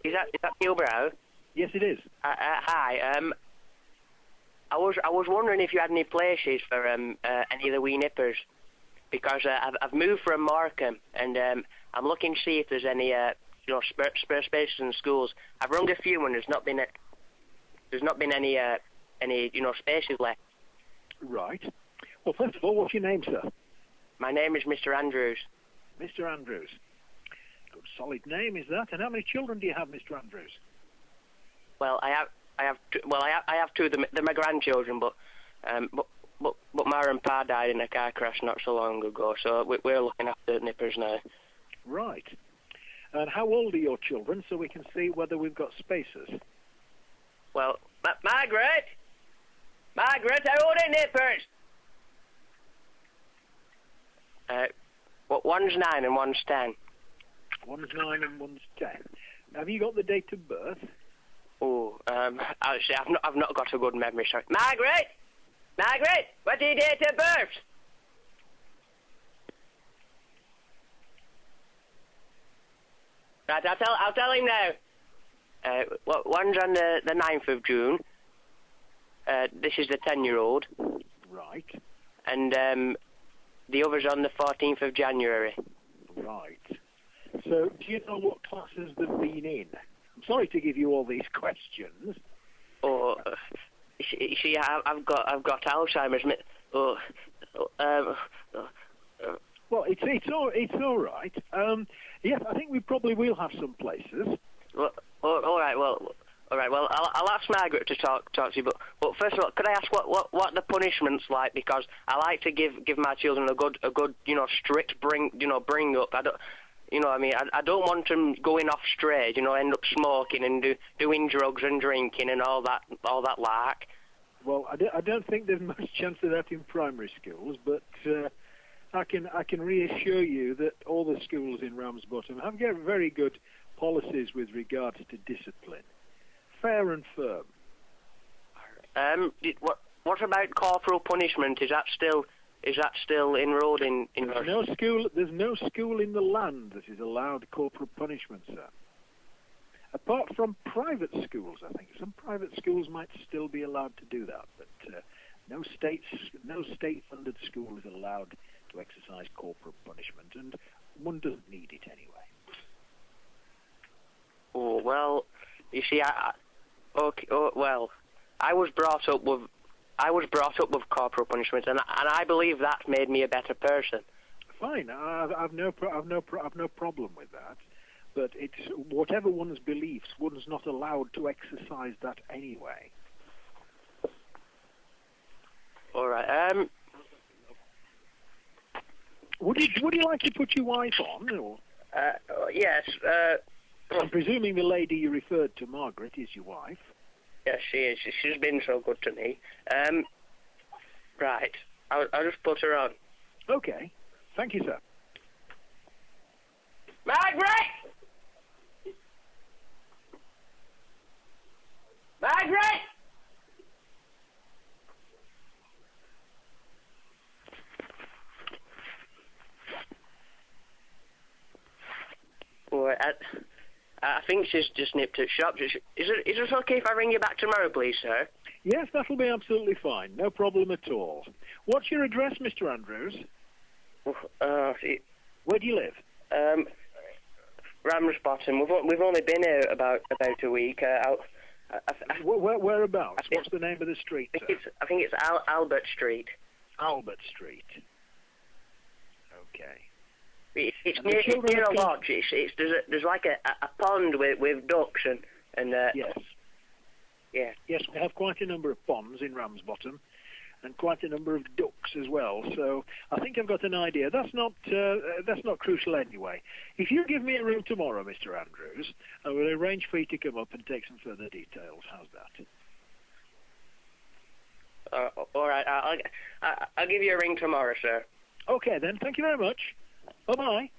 Is that Neil Brow? Yes, it is. Hi. I was wondering if you had any places for any of the wee nippers, because I've moved from Morecambe and I'm looking to see if there's any spare spaces in schools. I've rung a few and there's not been any spaces left. Right. Well, first of all, what's your name, sir? My name is Mr. Andrews. Mr. Andrews. Good, solid name is that. And how many children do you have, Mr. Andrews? Well, I have two. They're my grandchildren, but Ma and Pa died in a car crash not so long ago, so we're looking after nippers now. Right. And how old are your children, so we can see whether we've got spaces? Well, Margaret, how old are nippers? One's 9 and one's 10. One's 9 and one's 10. Have you got the date of birth? Oh, actually, I've not got a good memory. Sorry, Margaret, what's your date of birth? Right, I'll tell him now. One's on the 9th of June. This is the 10-year-old. Right. And the other's on the 14th of January. Right. So, do you know what classes they've been in? I'm sorry to give you all these questions. Oh, you see, I've got Alzheimer's. Well, it's all right. Yes, I think we probably will have some places. Well, all right. Well, I'll ask Margaret to talk to you. But first of all, could I ask what the punishment's like? Because I like to give my children a good strict bring up. I don't want them going off straight. End up smoking and doing drugs and drinking and all that lark. Well, I don't think there's much chance of that in primary schools, but I can reassure you that all the schools in Ramsbottom have very good policies with regards to discipline, fair and firm. What about corporal punishment? Is that still enrolled in? There's no school in the land that is allowed corporal punishment, sir. Apart from private schools, I think some private schools might still be allowed to do that, but no state-funded school is allowed to exercise corporal punishment, and one doesn't need it anyway. Oh well, you see, I was brought up with corporal punishment, and I believe that made me a better person. Fine, I've no problem with that. But it's whatever one's beliefs, one's not allowed to exercise that anyway. All right. Would you like to put your wife on? Or? Yes. I'm presuming the lady you referred to, Margaret, is your wife. Yes, she is. She's been so good to me. Right. I'll just put her on. Okay. Thank you, sir. Margaret! Margaret! Oh, I think she's just nipped at shop. Is it okay if I ring you back tomorrow, please, sir? Yes, that'll be absolutely fine. No problem at all. What's your address, Mr. Andrews? Where do you live? Ramsbottom. We've only been here about a week. Whereabouts? What's the name of the street? I think it's Albert Street. Albert Street. Okay. It's near a lodge. There's like a pond with ducks and yes. Yeah. Yes, we have quite a number of ponds in Ramsbottom, and quite a number of ducks as well. So I think I've got an idea. That's not crucial anyway. If you give me a ring tomorrow, Mr. Andrews, I will arrange for you to come up and take some further details. How's that? All right. I'll give you a ring tomorrow, sir. Okay then. Thank you very much. Bye-bye.